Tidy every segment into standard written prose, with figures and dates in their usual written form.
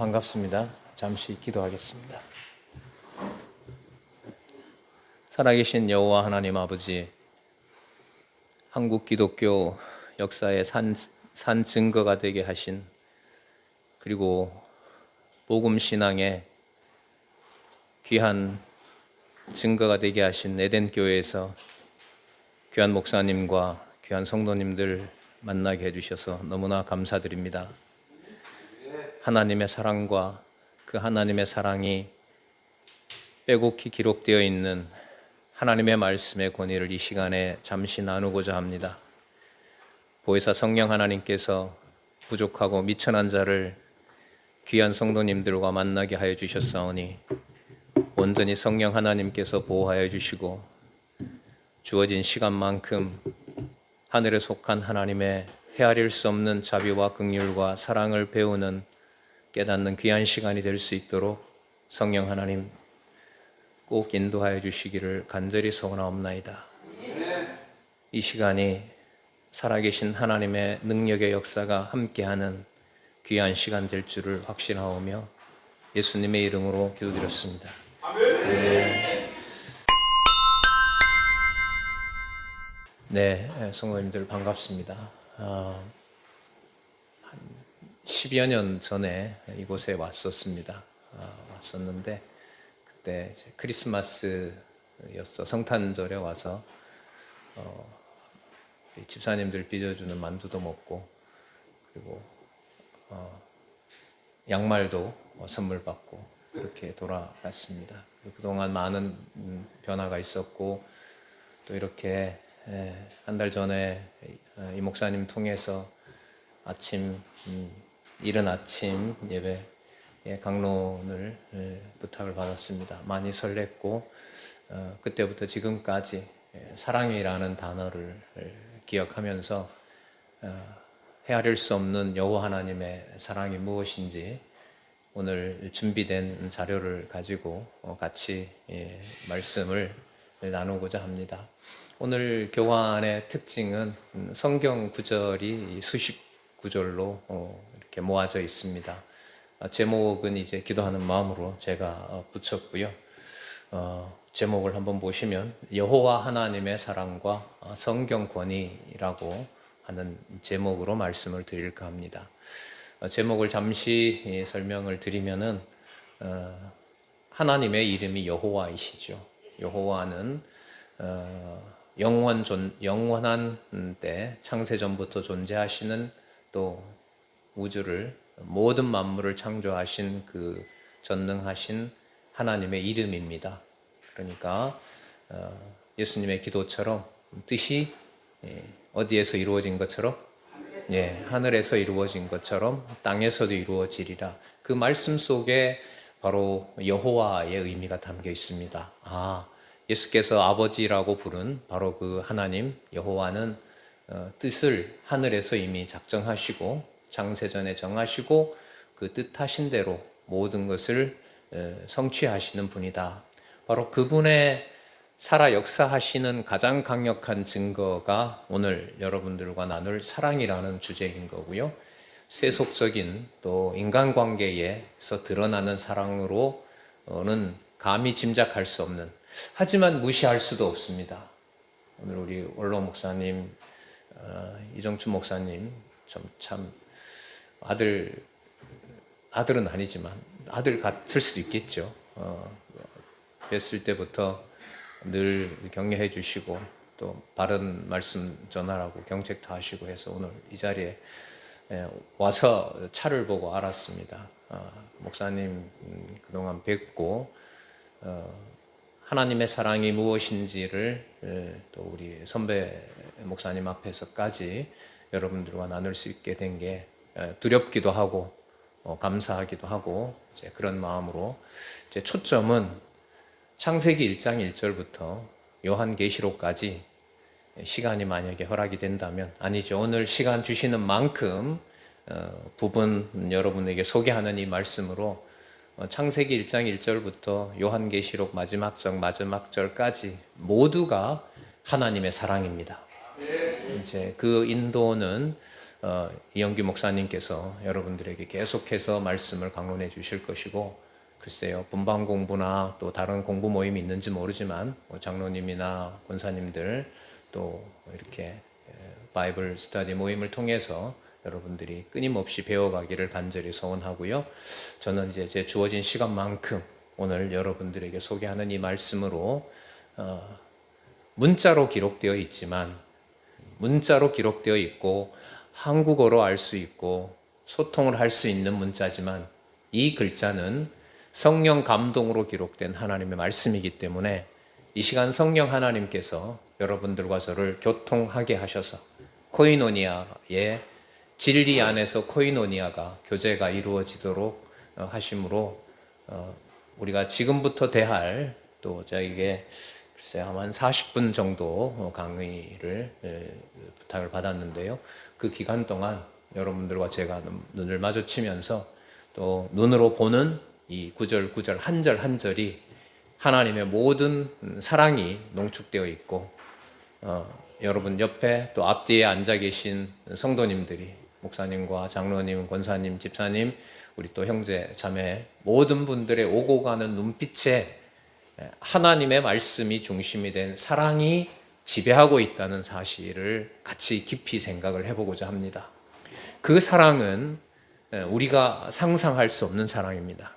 반갑습니다. 잠시 기도하겠습니다. 살아계신 여호와 하나님 아버지, 한국 기독교 역사의 산 증거가 되게 하신, 그리고 복음 신앙의 귀한 증거가 되게 하신 에덴 교회에서 귀한 목사님과 귀한 성도님들 만나게 해주셔서 너무나 감사드립니다. 하나님의 사랑과 그 하나님의 사랑이 빼곡히 기록되어 있는 하나님의 말씀의 권위를 이 시간에 잠시 나누고자 합니다. 보혜사 성령 하나님께서 부족하고 미천한 자를 귀한 성도님들과 만나게 하여 주셨사오니 온전히 성령 하나님께서 보호하여 주시고 주어진 시간만큼 하늘에 속한 하나님의 헤아릴 수 없는 자비와 긍휼과 사랑을 배우는 깨닫는 귀한 시간이 될 수 있도록 성령 하나님 꼭 인도하여 주시기를 간절히 소원하옵나이다. 이 시간이 살아계신 하나님의 능력의 역사가 함께하는 귀한 시간 될 줄을 확신하오며 예수님의 이름으로 기도드렸습니다. 네, 성도님들 반갑습니다. 한 10여 년 전에 이곳에 왔었습니다. 왔었는데 그때 이제 크리스마스였어. 성탄절에 와서 집사님들 빚어주는 만두도 먹고, 그리고 양말도 선물 받고 그렇게 돌아갔습니다. 그동안 많은 변화가 있었고, 또 이렇게 한 달 전에 이 목사님 통해서 이른 아침 예배 강론을 부탁을 받았습니다. 많이 설렜고, 그때부터 지금까지 사랑이라는 단어를 기억하면서 헤아릴 수 없는 여호와 하나님의 사랑이 무엇인지 오늘 준비된 자료를 가지고 같이 말씀을 나누고자 합니다. 오늘 교환의 특징은 성경 구절이 수십 구절로 이렇게 모아져 있습니다. 제목은 이제 기도하는 마음으로 제가 붙였고요. 제목을 한번 보시면 여호와 하나님의 사랑과 성경 권위라고 하는 제목으로 말씀을 드릴까 합니다. 제목을 잠시 설명을 드리면은 하나님의 이름이 여호와이시죠. 여호와는 영원한 때 창세전부터 존재하시는, 또 우주를 모든 만물을 창조하신 그 전능하신 하나님의 이름입니다. 그러니까 예수님의 기도처럼 뜻이 어디에서 이루어진 것처럼, 하늘에서 이루어진 것처럼 땅에서도 이루어지리라. 그 말씀 속에 바로 여호와의 의미가 담겨 있습니다. 예수께서 아버지라고 부른 바로 그 하나님 여호와는 뜻을 하늘에서 이미 작정하시고 창세전에 정하시고 그 뜻하신 대로 모든 것을 성취하시는 분이다. 바로 그분의 살아 역사하시는 가장 강력한 증거가 오늘 여러분들과 나눌 사랑이라는 주제인 거고요. 세속적인 또 인간관계에서 드러나는 사랑으로는 감히 짐작할 수 없는, 하지만 무시할 수도 없습니다. 오늘 우리 원로 목사님, 이정춘 목사님 참 아들은 아니지만 아들 같을 수도 있겠죠. 뵀을 때부터 늘 격려해 주시고 또 바른 말씀 전하라고 경책도 하시고 해서 오늘 이 자리에 와서 차를 보고 알았습니다. 목사님 그동안 뵙고 하나님의 사랑이 무엇인지를 또 우리 선배 목사님 앞에서까지 여러분들과 나눌 수 있게 된 게 두렵기도 하고 감사하기도 하고, 이제 그런 마음으로 이제 초점은 창세기 1장 1절부터 요한계시록까지 시간이 만약에 허락이 된다면, 아니죠, 오늘 시간 주시는 만큼 부분 여러분에게 소개하는 이 말씀으로 창세기 1장 1절부터 요한계시록 마지막 절까지 모두가 하나님의 사랑입니다. 이제 그 인도는 이영규 목사님께서 여러분들에게 계속해서 말씀을 강론해 주실 것이고, 글쎄요, 분방 공부나 또 다른 공부 모임이 있는지 모르지만 장로님이나 권사님들 또 이렇게 바이블 스터디 모임을 통해서 여러분들이 끊임없이 배워가기를 간절히 소원하고요. 저는 이제 제 주어진 시간만큼 오늘 여러분들에게 소개하는 이 말씀으로 문자로 기록되어 있지만, 문자로 기록되어 있고 한국어로 알 수 있고 소통을 할 수 있는 문자지만, 이 글자는 성령 감동으로 기록된 하나님의 말씀이기 때문에 이 시간 성령 하나님께서 여러분들과 저를 교통하게 하셔서 코이노니아의 진리 안에서 코이노니아가 교제가 이루어지도록 하심으로 우리가 지금부터 대할, 또 저에게 글쎄요 한 40분 정도 강의를 부탁을 받았는데요. 그 기간 동안 여러분들과 제가 눈을 마주치면서 또 눈으로 보는 이 구절 구절 한 절 한 절이 하나님의 모든 사랑이 농축되어 있고, 여러분 옆에 또 앞뒤에 앉아 계신 성도님들이, 목사님과 장로님, 권사님, 집사님, 우리 또 형제, 자매 모든 분들의 오고 가는 눈빛에 하나님의 말씀이 중심이 된 사랑이 지배하고 있다는 사실을 같이 깊이 생각을 해보고자 합니다. 그 사랑은 우리가 상상할 수 없는 사랑입니다.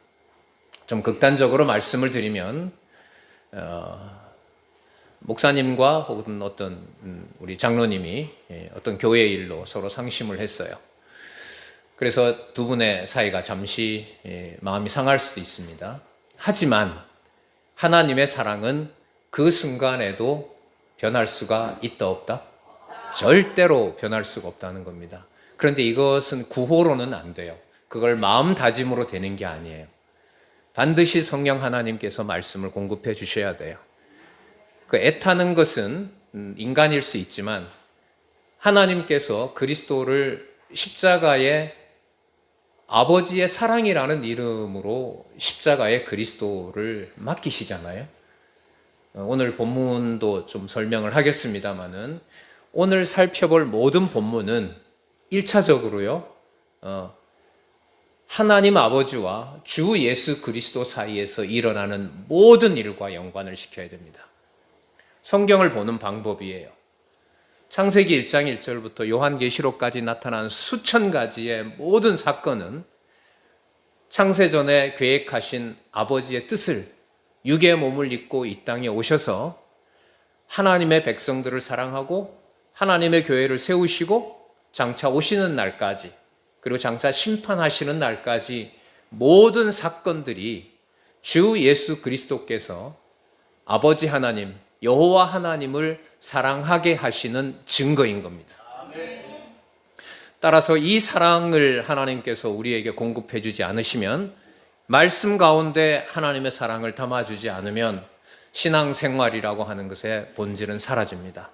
좀 극단적으로 말씀을 드리면 목사님과 혹은 어떤 우리 장로님이 어떤 교회 일로 서로 상심을 했어요. 그래서 두 분의 사이가 잠시 마음이 상할 수도 있습니다. 하지만 하나님의 사랑은 그 순간에도 변할 수가 있다 없다? 절대로 변할 수가 없다는 겁니다. 그런데 이것은 구호로는 안 돼요. 그걸 마음다짐으로 되는 게 아니에요. 반드시 성령 하나님께서 말씀을 공급해 주셔야 돼요. 그 애타는 것은 인간일 수 있지만 하나님께서 그리스도를 십자가의 아버지의 사랑이라는 이름으로 십자가에 그리스도를 맡기시잖아요. 오늘 본문도 좀 설명을 하겠습니다마는, 오늘 살펴볼 모든 본문은 1차적으로요 하나님 아버지와 주 예수 그리스도 사이에서 일어나는 모든 일과 연관을 시켜야 됩니다. 성경을 보는 방법이에요. 창세기 1장 1절부터 요한계시록까지 나타난 수천 가지의 모든 사건은 창세전에 계획하신 아버지의 뜻을 육의 몸을 입고 이 땅에 오셔서 하나님의 백성들을 사랑하고 하나님의 교회를 세우시고 장차 오시는 날까지, 그리고 장차 심판하시는 날까지 모든 사건들이 주 예수 그리스도께서 아버지 하나님, 여호와 하나님을 사랑하게 하시는 증거인 겁니다. 따라서 이 사랑을 하나님께서 우리에게 공급해 주지 않으시면, 말씀 가운데 하나님의 사랑을 담아주지 않으면 신앙생활이라고 하는 것의 본질은 사라집니다.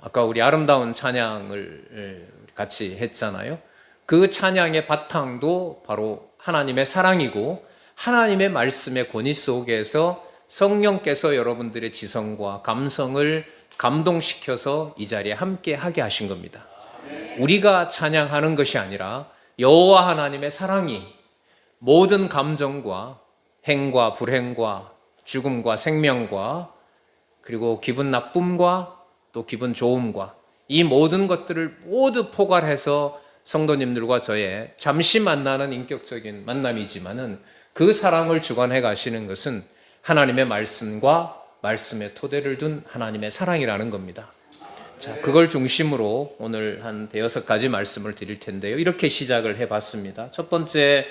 아까 우리 아름다운 찬양을 같이 했잖아요. 그 찬양의 바탕도 바로 하나님의 사랑이고, 하나님의 말씀의 권위 속에서 성령께서 여러분들의 지성과 감성을 감동시켜서 이 자리에 함께 하게 하신 겁니다. 우리가 찬양하는 것이 아니라 여호와 하나님의 사랑이 모든 감정과 행과 불행과 죽음과 생명과 그리고 기분 나쁨과 또 기분 좋음과 이 모든 것들을 모두 포괄해서 성도님들과 저의 잠시 만나는 인격적인 만남이지만은, 그 사랑을 주관해 가시는 것은 하나님의 말씀과 말씀의 토대를 둔 하나님의 사랑이라는 겁니다. 자, 그걸 중심으로 오늘 한 5가지 말씀을 드릴 텐데요. 이렇게 시작을 해봤습니다. 첫 번째,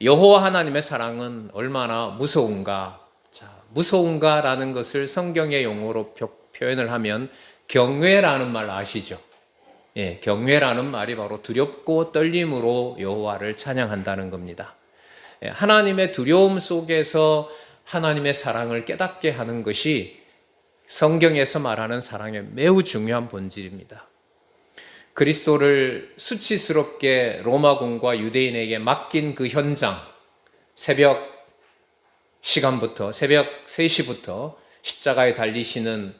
여호와 하나님의 사랑은 얼마나 무서운가. 자, 무서운가라는 것을 성경의 용어로 표현을 하면 경외라는 말 아시죠? 예, 경외라는 말이 바로 두렵고 떨림으로 여호와를 찬양한다는 겁니다. 예, 하나님의 두려움 속에서 하나님의 사랑을 깨닫게 하는 것이 성경에서 말하는 사랑의 매우 중요한 본질입니다. 그리스도를 수치스럽게 로마군과 유대인에게 맡긴 그 현장, 새벽 시간부터 새벽 3시부터 십자가에 달리시는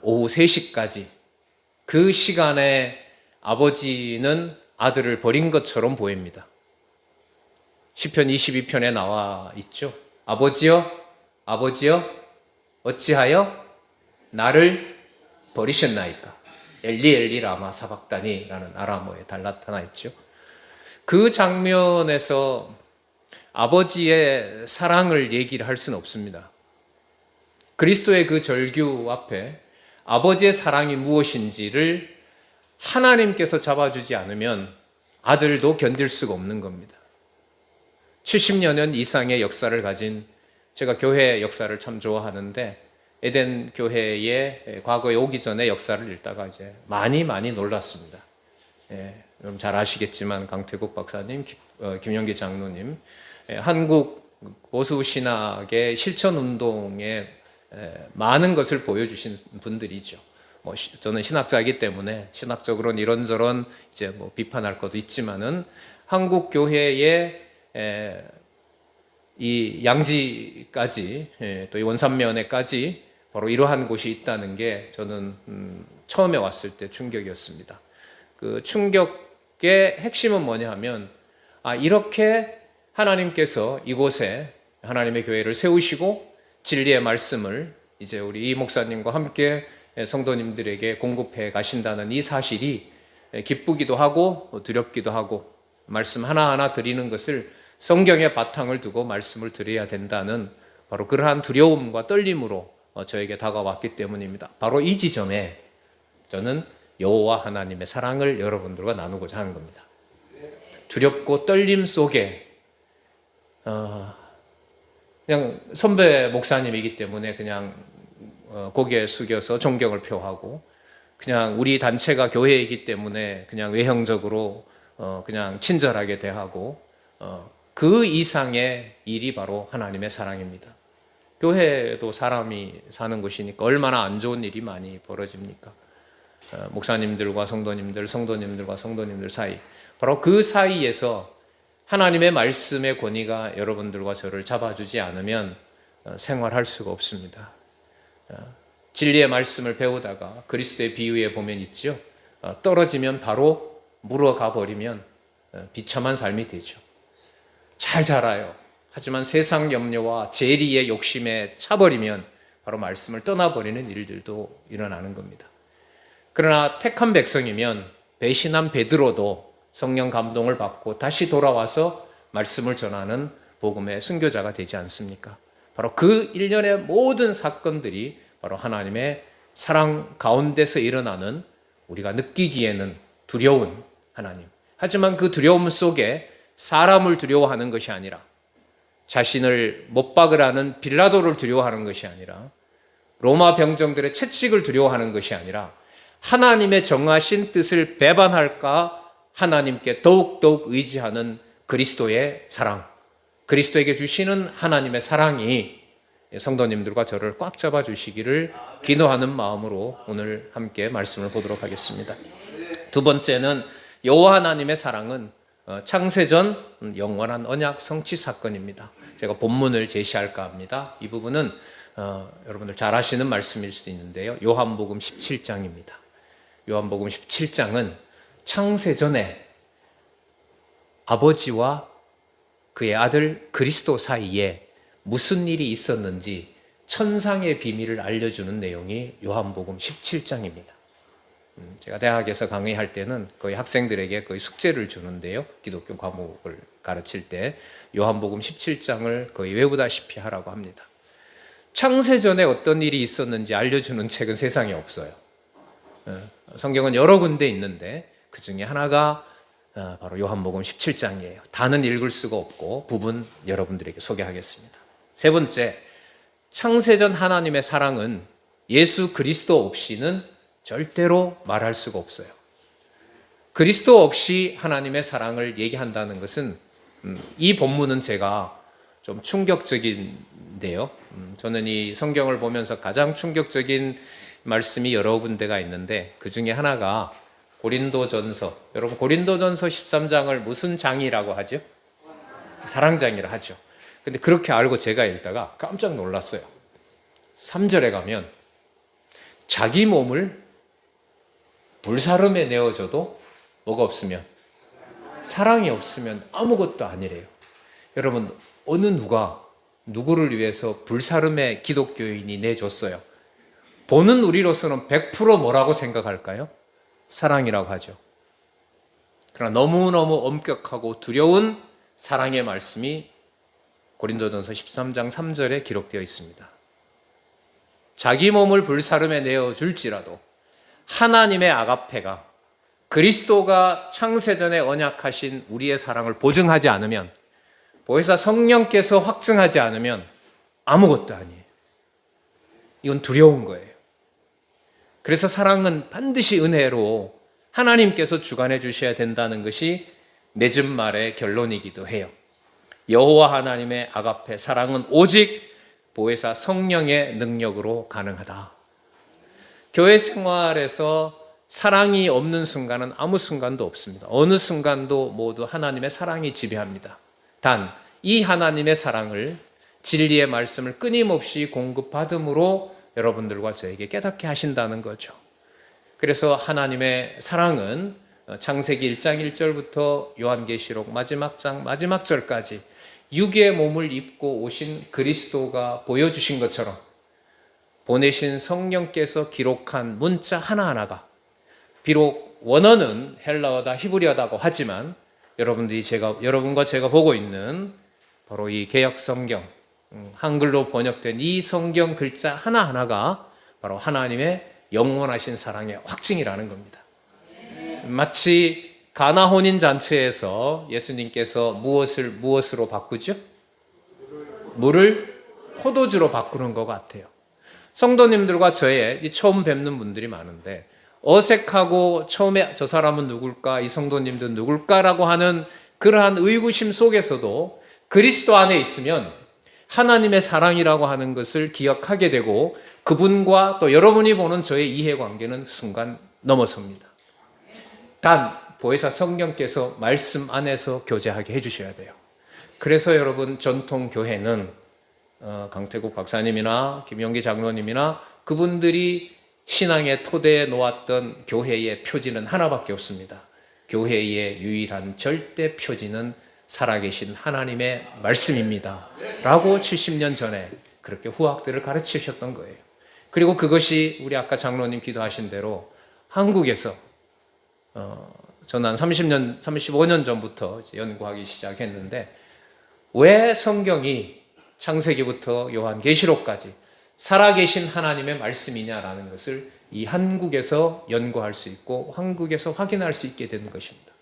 오후 3시까지 그 시간에 아버지는 아들을 버린 것처럼 보입니다. 시편 22편에 나와 있죠. 아버지여, 아버지여, 어찌하여 나를 버리셨나이까. 엘리 엘리 라마 사박다니라는 아람어에 나타나 있죠. 그 장면에서 아버지의 사랑을 얘기를 할 수는 없습니다. 그리스도의 그 절규 앞에 아버지의 사랑이 무엇인지를 하나님께서 잡아주지 않으면 아들도 견딜 수가 없는 겁니다. 70여 년 이상의 역사를 가진, 제가 교회 역사를 참 좋아하는데 에덴 교회의 과거에 오기 전에 역사를 읽다가 이제 많이 놀랐습니다. 여러분 잘 아시겠지만 강태국 박사님, 김영기 장로님, 한국 보수 신학의 실천 운동에 많은 것을 보여주신 분들이죠. 저는 신학자이기 때문에 신학적으로는 이런저런 이제 비판할 것도 있지만은 한국 교회의 이 양지까지 또 이 원산면에까지 바로 이러한 곳이 있다는 게 저는 처음에 왔을 때 충격이었습니다. 그 충격의 핵심은 뭐냐 하면 이렇게 하나님께서 이곳에 하나님의 교회를 세우시고 진리의 말씀을 이제 우리 이 목사님과 함께 성도님들에게 공급해 가신다는 이 사실이 기쁘기도 하고 두렵기도 하고 말씀 하나하나 드리는 것을 성경의 바탕을 두고 말씀을 드려야 된다는 바로 그러한 두려움과 떨림으로 저에게 다가왔기 때문입니다. 바로 이 지점에 저는 여호와 하나님의 사랑을 여러분들과 나누고자 하는 겁니다. 두렵고 떨림 속에 그냥 선배 목사님이기 때문에 그냥 고개 숙여서 존경을 표하고 그냥 우리 단체가 교회이기 때문에 그냥 외형적으로 그냥 친절하게 대하고 그 이상의 일이 바로 하나님의 사랑입니다. 교회도 사람이 사는 것이니까 얼마나 안 좋은 일이 많이 벌어집니까? 목사님들과 성도님들, 성도님들과 성도님들 사이, 바로 그 사이에서 하나님의 말씀의 권위가 여러분들과 저를 잡아주지 않으면 생활할 수가 없습니다. 진리의 말씀을 배우다가 그리스도의 비유에 보면 있죠. 떨어지면 바로 물어가 버리면 비참한 삶이 되죠. 잘 자라요. 하지만 세상 염려와 재리의 욕심에 차버리면 바로 말씀을 떠나버리는 일들도 일어나는 겁니다. 그러나 택한 백성이면 배신한 베드로도 성령 감동을 받고 다시 돌아와서 말씀을 전하는 복음의 순교자가 되지 않습니까? 바로 그 일련의 모든 사건들이 바로 하나님의 사랑 가운데서 일어나는 우리가 느끼기에는 두려운 하나님. 하지만 그 두려움 속에 사람을 두려워하는 것이 아니라 자신을 못 박으라는 빌라도를 두려워하는 것이 아니라 로마 병정들의 채찍을 두려워하는 것이 아니라 하나님의 정하신 뜻을 배반할까 하나님께 더욱더욱 의지하는 그리스도의 사랑, 그리스도에게 주시는 하나님의 사랑이 성도님들과 저를 꽉 잡아 주시기를 기도하는 마음으로 오늘 함께 말씀을 보도록 하겠습니다. 두 번째는 여호와 하나님의 사랑은 창세전 영원한 언약 성취 사건입니다. 제가 본문을 제시할까 합니다. 이 부분은 여러분들 잘 아시는 말씀일 수도 있는데요. 요한복음 17장입니다. 요한복음 17장은 창세전에 아버지와 그의 아들 그리스도 사이에 무슨 일이 있었는지 천상의 비밀을 알려주는 내용이 요한복음 17장입니다. 제가 대학에서 강의할 때는 거의 학생들에게 거의 숙제를 주는데요. 기독교 과목을 가르칠 때 요한복음 17장을 거의 외우다시피 하라고 합니다. 창세전에 어떤 일이 있었는지 알려주는 책은 세상에 없어요. 성경은 여러 군데 있는데 그 중에 하나가 바로 요한복음 17장이에요. 다는 읽을 수가 없고 부분 여러분들에게 소개하겠습니다. 세 번째, 창세전 하나님의 사랑은 예수 그리스도 없이는 절대로 말할 수가 없어요. 그리스도 없이 하나님의 사랑을 얘기한다는 것은 이 본문은 제가 좀 충격적인데요. 저는 이 성경을 보면서 가장 충격적인 말씀이 여러 군데가 있는데 그 중에 하나가 고린도전서. 여러분 고린도전서 13장을 무슨 장이라고 하죠? 사랑장이라 하죠. 근데 그렇게 알고 제가 읽다가 깜짝 놀랐어요. 3절에 가면 자기 몸을 불사름에 내어줘도 뭐가 없으면? 사랑이 없으면 아무것도 아니래요. 여러분, 어느 누가 누구를 위해서 불사름의 기독교인이 내줬어요? 보는 우리로서는 100% 뭐라고 생각할까요? 사랑이라고 하죠. 그러나 너무너무 엄격하고 두려운 사랑의 말씀이 고린도전서 13장 3절에 기록되어 있습니다. 자기 몸을 불사름에 내어줄지라도 하나님의 아가페가, 그리스도가 창세전에 언약하신 우리의 사랑을 보증하지 않으면, 보혜사 성령께서 확증하지 않으면 아무것도 아니에요. 이건 두려운 거예요. 그래서 사랑은 반드시 은혜로 하나님께서 주관해 주셔야 된다는 것이 맺은 말의 결론이기도 해요. 여호와 하나님의 아가페, 사랑은 오직 보혜사 성령의 능력으로 가능하다. 교회 생활에서 사랑이 없는 순간은 아무 순간도 없습니다. 어느 순간도 모두 하나님의 사랑이 지배합니다. 단, 이 하나님의 사랑을, 진리의 말씀을 끊임없이 공급받음으로 여러분들과 저에게 깨닫게 하신다는 거죠. 그래서 하나님의 사랑은 창세기 1장 1절부터 요한계시록 마지막 장 마지막 절까지 육의 몸을 입고 오신 그리스도가 보여주신 것처럼 보내신 성령께서 기록한 문자 하나하나가, 비록 원어는 헬라어다 히브리어다고 하지만 여러분과 제가 보고 있는 바로 이 개역 성경, 한글로 번역된 이 성경 글자 하나하나가 바로 하나님의 영원하신 사랑의 확증이라는 겁니다. 마치 가나 혼인 잔치에서 예수님께서 무엇으로 바꾸죠? 물을 포도주로 바꾸는 것 같아요. 성도님들과 저의 처음 뵙는 분들이 많은데 어색하고 처음에 저 사람은 누굴까, 이 성도님들은 누굴까라고 하는 그러한 의구심 속에서도 그리스도 안에 있으면 하나님의 사랑이라고 하는 것을 기억하게 되고 그분과 또 여러분이 보는 저의 이해관계는 순간 넘어섭니다. 단, 보혜사 성령께서 말씀 안에서 교제하게 해주셔야 돼요. 그래서 여러분, 전통 교회는 강태국 박사님이나 김영기 장로님이나 그분들이 신앙의 토대에 놓았던 교회의 표지는 하나밖에 없습니다. 교회의 유일한 절대 표지는 살아계신 하나님의 말씀입니다 라고 70년 전에 그렇게 후학들을 가르치셨던 거예요. 그리고 그것이 우리 아까 장로님 기도하신 대로 한국에서 저는 한 35년 전부터 이제 연구하기 시작했는데, 왜 성경이 창세기부터 요한계시록까지 살아계신 하나님의 말씀이냐라는 것을 이 한국에서 연구할 수 있고 한국에서 확인할 수 있게 되는 것입니다.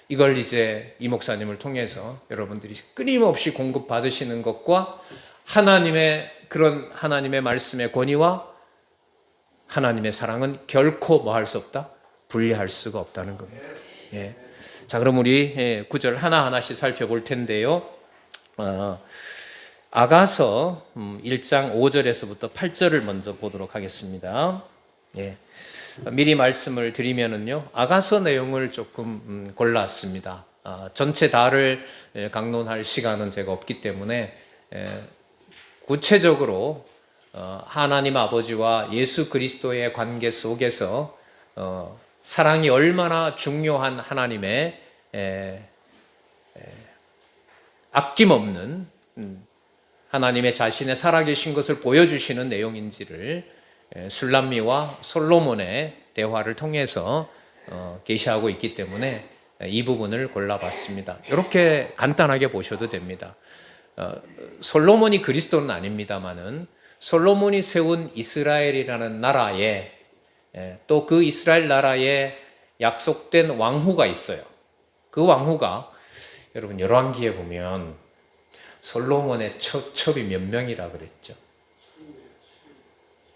이걸 이제 이 목사님을 통해서 여러분들이 끊임없이 공급받으시는 것과 그런 하나님의 말씀의 권위와 하나님의 사랑은 결코 뭐 할 수 없다? 분리할 수가 없다는 겁니다. 예. 자, 그럼 우리 구절 하나하나씩 살펴볼 텐데요. 아가서 1장 5절에서부터 8절을 먼저 보도록 하겠습니다. 예. 미리 말씀을 드리면은요, 아가서 내용을 조금 골랐습니다. 전체 다를 강론할 시간은 제가 없기 때문에 구체적으로 하나님 아버지와 예수 그리스도의 관계 속에서 사랑이 얼마나 중요한 하나님의 아낌없는 하나님의 자신의 살아계신 것을 보여주시는 내용인지를 술람미와 솔로몬의 대화를 통해서 계시하고 있기 때문에 이 부분을 골라봤습니다. 이렇게 간단하게 보셔도 됩니다. 솔로몬이 그리스도는 아닙니다만은 솔로몬이 세운 이스라엘이라는 나라에 또 그 이스라엘 나라에 약속된 왕후가 있어요. 그 왕후가 여러분 열왕기에 보면 솔로몬의 첩이 몇 명이라 그랬죠?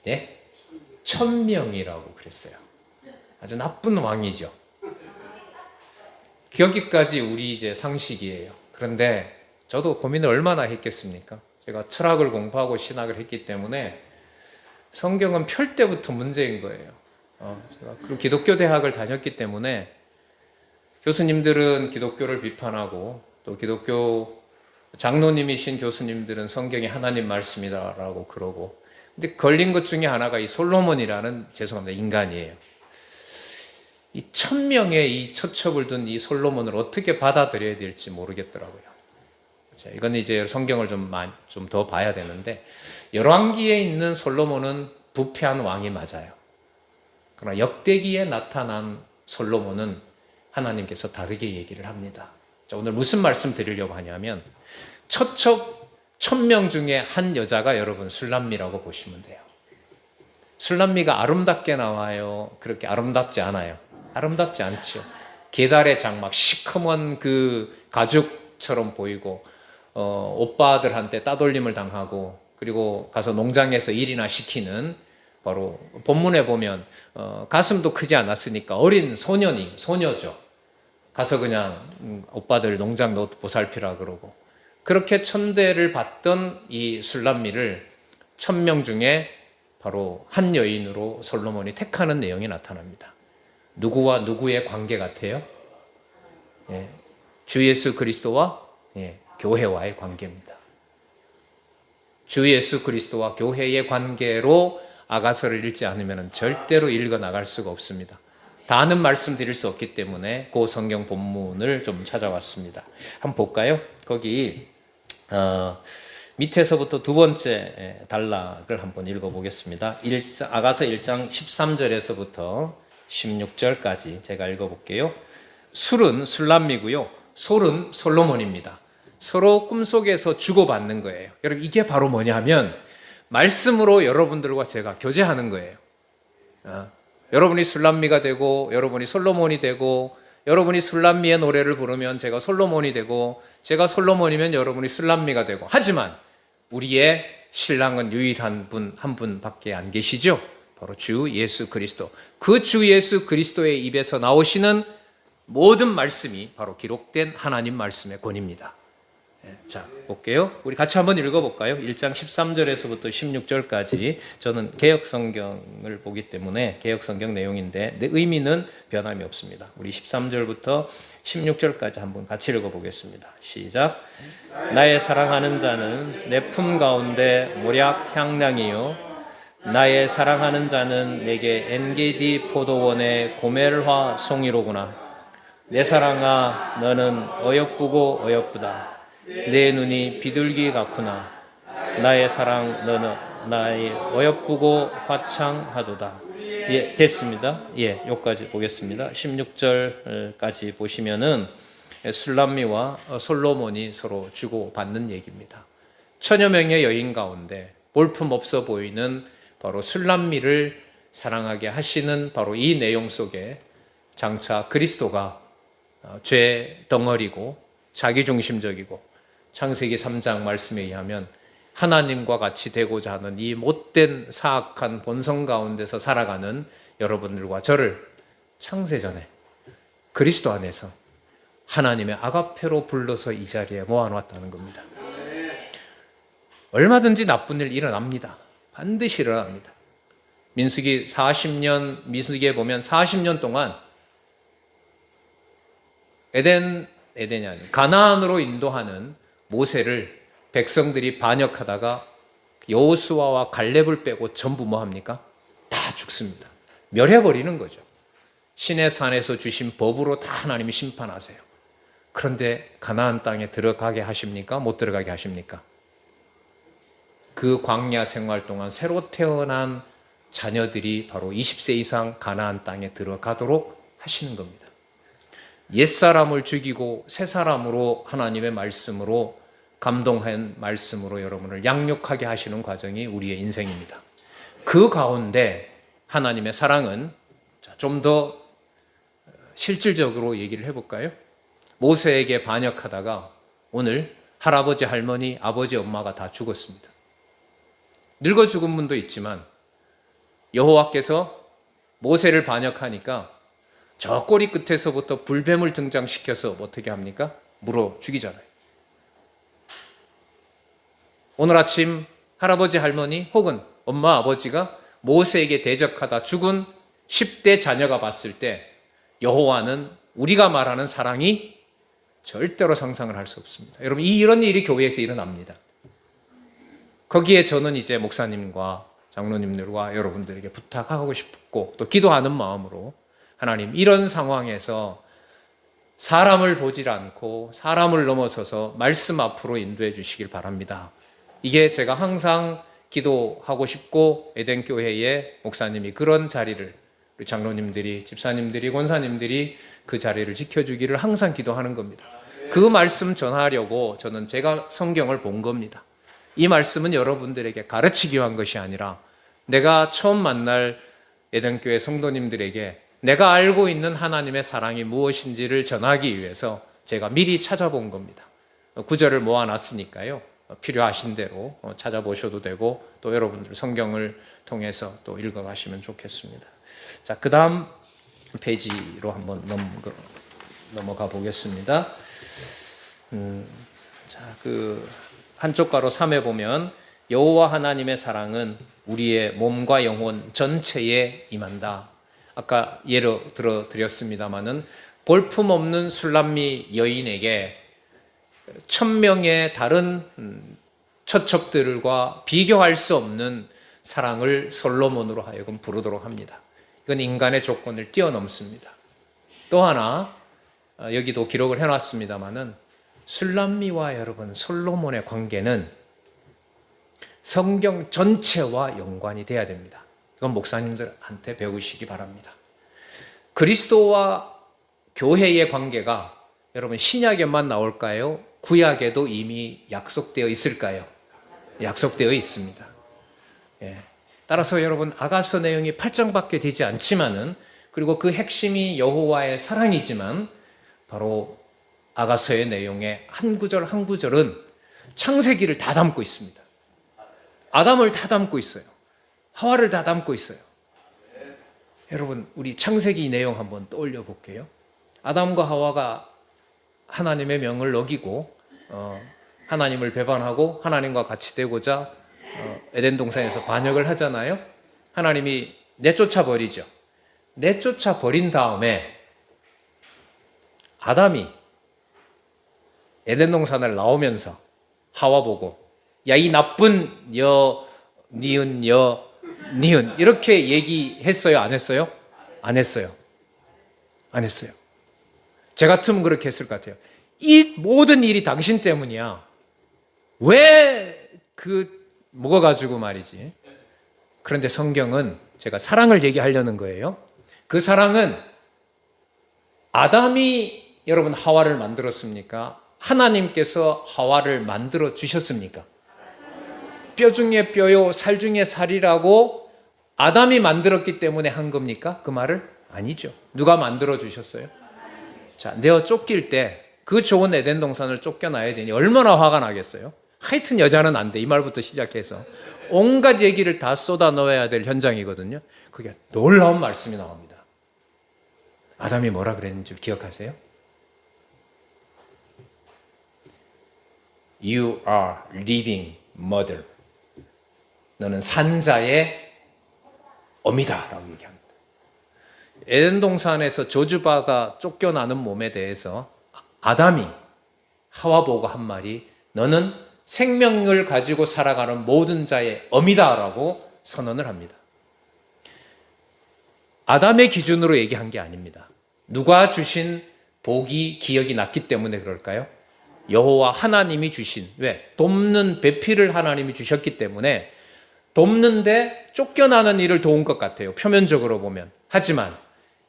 네? 1000명이라고 그랬어요. 아주 나쁜 왕이죠. 여기까지 우리 이제 상식이에요. 그런데 저도 고민을 얼마나 했겠습니까? 제가 철학을 공부하고 신학을 했기 때문에 성경은 펼 때부터 문제인 거예요. 제가 그리고 기독교 대학을 다녔기 때문에 교수님들은 기독교를 비판하고 또 기독교 장로님이신 교수님들은 성경이 하나님 말씀이다라고 그러고, 근데 걸린 것 중에 하나가 이 솔로몬이라는, 죄송합니다, 인간이에요. 이 1000명의 이 처첩을 둔 이 솔로몬을 어떻게 받아들여야 될지 모르겠더라고요. 이건 이제 성경을 좀 더 봐야 되는데, 열왕기에 있는 솔로몬은 부패한 왕이 맞아요. 그러나 역대기에 나타난 솔로몬은 하나님께서 다르게 얘기를 합니다. 자, 오늘 무슨 말씀 드리려고 하냐면, 처첩 1000명 중에 한 여자가 여러분 술람미라고 보시면 돼요. 술람미가 아름답게 나와요? 그렇게 아름답지 않아요? 아름답지 않죠. 계달의 장막, 시커먼 그 가죽처럼 보이고, 오빠들한테 따돌림을 당하고, 그리고 가서 농장에서 일이나 시키는, 바로 본문에 보면 가슴도 크지 않았으니까 어린 소녀죠. 가서 그냥 오빠들 농장 보살피라 그러고, 그렇게 천대를 받던 이 술람미를 1000명 중에 바로 한 여인으로 솔로몬이 택하는 내용이 나타납니다. 누구와 누구의 관계 같아요? 예, 주 예수 그리스도와 교회와의 관계입니다. 주 예수 그리스도와 교회의 관계로 아가서를 읽지 않으면 절대로 읽어 나갈 수가 없습니다. 다는 말씀드릴 수 없기 때문에 그 성경 본문을 좀 찾아왔습니다. 한번 볼까요? 거기 밑에서부터 두 번째 단락을 한번 읽어보겠습니다. 아가서 1장 13절에서부터 16절까지 제가 읽어볼게요. 술은 술람미고요, 솔은 솔로몬입니다. 서로 꿈속에서 주고받는 거예요. 여러분, 이게 바로 뭐냐면 말씀으로 여러분들과 제가 교제하는 거예요. 여러분이 술람미가 되고, 여러분이 솔로몬이 되고, 여러분이 술람미의 노래를 부르면 제가 솔로몬이 되고, 제가 솔로몬이면 여러분이 술람미가 되고. 하지만 우리의 신랑은 유일한 분, 한 분밖에 안 계시죠? 바로 주 예수 그리스도. 그 주 예수 그리스도의 입에서 나오시는 모든 말씀이 바로 기록된 하나님 말씀의 권위입니다. 자, 볼게요. 우리 같이 한번 읽어볼까요? 1장 13절에서부터 16절까지. 저는 개역성경을 보기 때문에 개역성경 내용인데 내 의미는 변함이 없습니다. 우리 13절부터 16절까지 한번 같이 읽어보겠습니다. 시작. 나의 사랑하는 자는 내 품 가운데 모략 향량이요, 나의 사랑하는 자는 내게 엔게디 포도원의 고멜화 송이로구나. 내 사랑아, 너는 어여쁘고 어여쁘다. 내 눈이 비둘기 같구나. 나의 사랑, 너는 나의 어여쁘고 화창하도다. 예, 됐습니다. 예, 여기까지 보겠습니다. 16절까지 보시면은 술람미와 솔로몬이 서로 주고받는 얘기입니다. 천여 명의 여인 가운데 볼품 없어 보이는 바로 술람미를 사랑하게 하시는 바로 이 내용 속에 장차 그리스도가 죄 덩어리고 자기중심적이고, 창세기 3장 말씀에 의하면 하나님과 같이 되고자 하는 이 못된 사악한 본성 가운데서 살아가는 여러분들과 저를 창세전에 그리스도 안에서 하나님의 아가페로 불러서 이 자리에 모아놓았다는 겁니다. 얼마든지 나쁜 일 일어납니다. 반드시 일어납니다. 민수기에 보면 40년 동안 에덴이 아니고 가나안으로 인도하는 모세를 백성들이 반역하다가 여호수아와 갈렙을 빼고 전부 뭐 합니까? 다 죽습니다. 멸해버리는 거죠. 신의 산에서 주신 법으로 다 하나님이 심판하세요. 그런데 가나안 땅에 들어가게 하십니까? 못 들어가게 하십니까? 그 광야 생활 동안 새로 태어난 자녀들이 바로 20세 이상 가나안 땅에 들어가도록 하시는 겁니다. 옛사람을 죽이고 새 사람으로 하나님의 말씀으로, 감동한 말씀으로 여러분을 양육하게 하시는 과정이 우리의 인생입니다. 그 가운데 하나님의 사랑은, 좀 더 실질적으로 얘기를 해볼까요? 모세에게 반역하다가 오늘 할아버지, 할머니, 아버지, 엄마가 다 죽었습니다. 늙어 죽은 분도 있지만 여호와께서 모세를 반역하니까 저 꼬리 끝에서부터 불뱀을 등장시켜서 어떻게 합니까? 물어 죽이잖아요. 오늘 아침 할아버지, 할머니 혹은 엄마, 아버지가 모세에게 대적하다 죽은 10대 자녀가 봤을 때 여호와는 우리가 말하는 사랑이 절대로 상상을 할 수 없습니다. 여러분, 이런 일이 교회에서 일어납니다. 거기에 저는 이제 목사님과 장로님들과 여러분들에게 부탁하고 싶고 또 기도하는 마음으로 하나님, 이런 상황에서 사람을 보질 않고 사람을 넘어서서 말씀 앞으로 인도해 주시길 바랍니다. 이게 제가 항상 기도하고 싶고, 에덴교회의 목사님이 그런 자리를, 우리 장로님들이, 집사님들이, 권사님들이 그 자리를 지켜주기를 항상 기도하는 겁니다. 그 말씀 전하려고 저는 제가 성경을 본 겁니다. 이 말씀은 여러분들에게 가르치기 위한 것이 아니라 내가 처음 만날 에덴교회 성도님들에게 내가 알고 있는 하나님의 사랑이 무엇인지를 전하기 위해서 제가 미리 찾아본 겁니다. 구절을 모아놨으니까요, 필요하신 대로 찾아보셔도 되고, 또 여러분들 성경을 통해서 또 읽어가시면 좋겠습니다. 자, 그 다음 페이지로 한번 넘어가 보겠습니다. 자, 그 한쪽 가로 3에 보면 여호와 하나님의 사랑은 우리의 몸과 영혼 전체에 임한다. 아까 예로 들어 드렸습니다마는 볼품없는 술람미 여인에게 1000명의 다른 처척들과 비교할 수 없는 사랑을 솔로몬으로 하여금 부르도록 합니다. 이건 인간의 조건을 뛰어넘습니다. 또 하나 여기도 기록을 해놨습니다마는 술람미와 여러분 솔로몬의 관계는 성경 전체와 연관이 돼야 됩니다. 이건 목사님들한테 배우시기 바랍니다. 그리스도와 교회의 관계가 여러분 신약에만 나올까요? 구약에도 이미 약속되어 있을까요? 약속되어 있습니다. 예. 따라서 여러분 아가서 내용이 8장밖에 되지 않지만은, 그리고 그 핵심이 여호와의 사랑이지만, 바로 아가서의 내용의 한 구절 한 구절은 창세기를 다 담고 있습니다. 아담을 다 담고 있어요. 하와를 다 담고 있어요. 여러분, 우리 창세기 내용 한번 떠올려 볼게요. 아담과 하와가 하나님의 명을 어기고 하나님을 배반하고 하나님과 같이 되고자 에덴 동산에서 반역을 하잖아요. 하나님이 내쫓아 버리죠. 내쫓아 버린 다음에 아담이 에덴 동산을 나오면서 하와 보고, 야, 이 나쁜 니은 이렇게 얘기했어요? 안 했어요? 안 했어요. 안 했어요. 제 같으면 그렇게 했을 것 같아요. 이 모든 일이 당신 때문이야. 왜 먹어가지고 말이지. 그런데 성경은 제가 사랑을 얘기하려는 거예요. 그 사랑은 아담이 여러분 하와를 만들었습니까? 하나님께서 하와를 만들어 주셨습니까? 뼈 중에 뼈요 살 중에 살이라고 아담이 만들었기 때문에 한 겁니까? 그 말을? 아니죠. 누가 만들어 주셨어요? 자, 내어 쫓길 때 그 좋은 에덴 동산을 쫓겨나야 되니 얼마나 화가 나겠어요? 하여튼 여자는 안 돼, 이 말부터 시작해서 온갖 얘기를 다 쏟아 넣어야 될 현장이거든요. 그게 놀라운 말씀이 나옵니다. 아담이 뭐라 그랬는지 기억하세요? You are living mother. 너는 산자의 어미다 라고 얘기합니다. 에덴 동산에서 저주받아 쫓겨나는 몸에 대해서 아담이 하와 보고 한 말이, 너는 생명을 가지고 살아가는 모든 자의 어미다 라고 선언을 합니다. 아담의 기준으로 얘기한 게 아닙니다. 누가 주신 복이 기억이 났기 때문에 그럴까요? 여호와 하나님이 주신, 왜? 돕는 배필을 하나님이 주셨기 때문에 돕는데 쫓겨나는 일을 도운 것 같아요, 표면적으로 보면. 하지만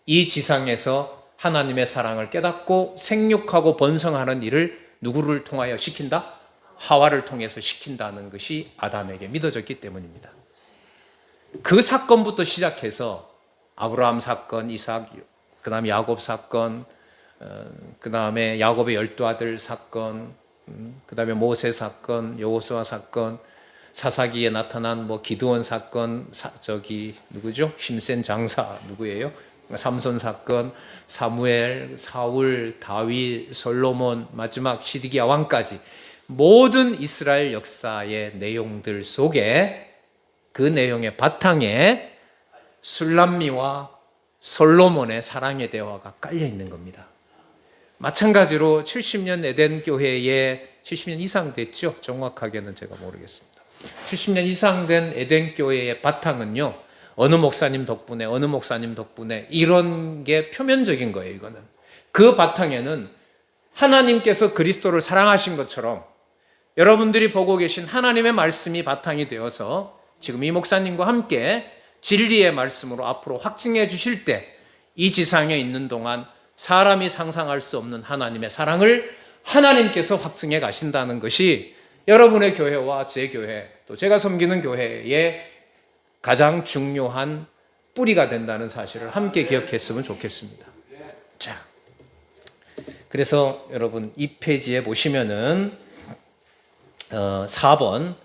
이 지상에서 하나님의 사랑을 깨닫고 생육하고 번성하는 일을 누구를 통하여 시킨다? 하와를 통해서 시킨다는 것이 아담에게 믿어졌기 때문입니다. 그 사건부터 시작해서 아브라함 사건, 이삭, 그 다음에 야곱 사건, 그 다음에 야곱의 12아들 사건, 그 다음에 모세 사건, 여호수아 사건, 사사기에 나타난 기드온 사건, 누구죠? 힘센 장사 누구예요? 삼손 사건, 사무엘, 사울, 다윗, 솔로몬, 마지막 시드기야 왕까지 모든 이스라엘 역사의 내용들 속에, 그 내용의 바탕에 술람미와 솔로몬의 사랑의 대화가 깔려 있는 겁니다. 마찬가지로 70년 에덴 교회에 70년 이상 됐죠? 정확하게는 제가 모르겠습니다. 70년 이상 된 에덴 교회의 바탕은요, 어느 목사님 덕분에 어느 목사님 덕분에 이런 게 표면적인 거예요. 이거는 그 바탕에는 하나님께서 그리스도를 사랑하신 것처럼 여러분들이 보고 계신 하나님의 말씀이 바탕이 되어서 지금 이 목사님과 함께 진리의 말씀으로 앞으로 확증해 주실 때 이 지상에 있는 동안 사람이 상상할 수 없는 하나님의 사랑을 하나님께서 확증해 가신다는 것이 여러분의 교회와 제 교회 또 제가 섬기는 교회의 가장 중요한 뿌리가 된다는 사실을 함께 기억했으면 좋겠습니다. 자, 그래서 여러분 이 페이지에 보시면은 4번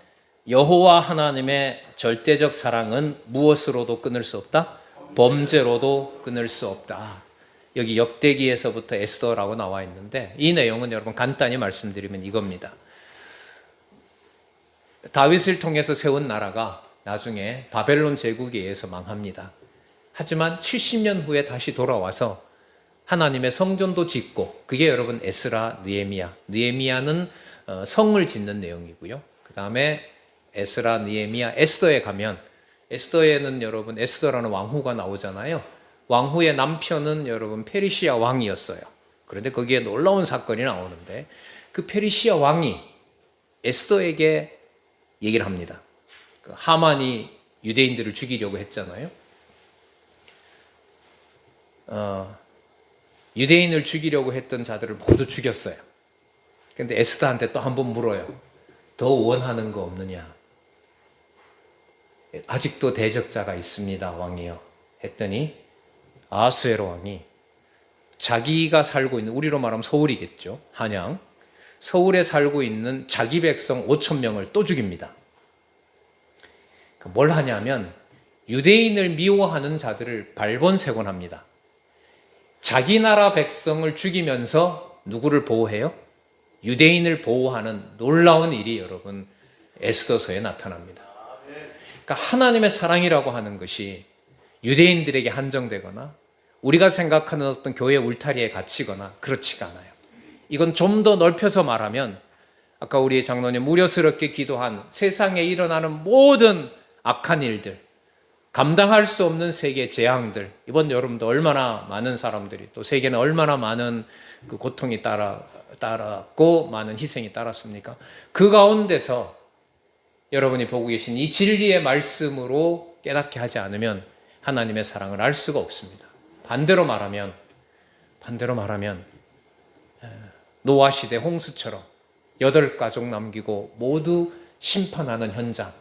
여호와 하나님의 절대적 사랑은 무엇으로도 끊을 수 없다? 범죄로도 끊을 수 없다. 여기 역대기에서부터 에스더라고 나와 있는데 이 내용은 여러분 간단히 말씀드리면 이겁니다. 다윗을 통해서 세운 나라가 나중에 바벨론 제국에 의해서 망합니다. 하지만 70년 후에 다시 돌아와서 하나님의 성전도 짓고 그게 여러분 에스라, 느헤미야. 느헤미야는 성을 짓는 내용이고요. 그 다음에 에스라, 느헤미야, 에스더에 가면 에스더에는 여러분 에스더라는 왕후가 나오잖아요. 왕후의 남편은 여러분 페르시아 왕이었어요. 그런데 거기에 놀라운 사건이 나오는데 그 페르시아 왕이 에스더에게 얘기를 합니다. 하만이 유대인들을 죽이려고 했잖아요. 유대인을 죽이려고 했던 자들을 모두 죽였어요. 그런데 에스더한테 또 한 번 물어요. 더 원하는 거 없느냐? 아직도 대적자가 있습니다, 왕이요. 했더니 아수에로 왕이 자기가 살고 있는, 우리로 말하면 서울이겠죠, 한양. 서울에 살고 있는 자기 백성 5천 명을 또 죽입니다. 뭘 하냐면 유대인을 미워하는 자들을 발본색원합니다. 자기 나라 백성을 죽이면서 누구를 보호해요? 유대인을 보호하는 놀라운 일이 여러분 에스더서에 나타납니다. 그러니까 하나님의 사랑이라고 하는 것이 유대인들에게 한정되거나 우리가 생각하는 어떤 교회 울타리에 갇히거나 그렇지가 않아요. 이건 좀 더 넓혀서 말하면 아까 우리 장로님 우려스럽게 기도한 세상에 일어나는 모든 악한 일들, 감당할 수 없는 세계 재앙들, 이번 여름도 얼마나 많은 사람들이 또 세계는 얼마나 많은 그 고통이 따랐고 많은 희생이 따랐습니까? 그 가운데서 여러분이 보고 계신 이 진리의 말씀으로 깨닫게 하지 않으면 하나님의 사랑을 알 수가 없습니다. 반대로 말하면 노아 시대 홍수처럼 8가족 남기고 모두 심판하는 현장,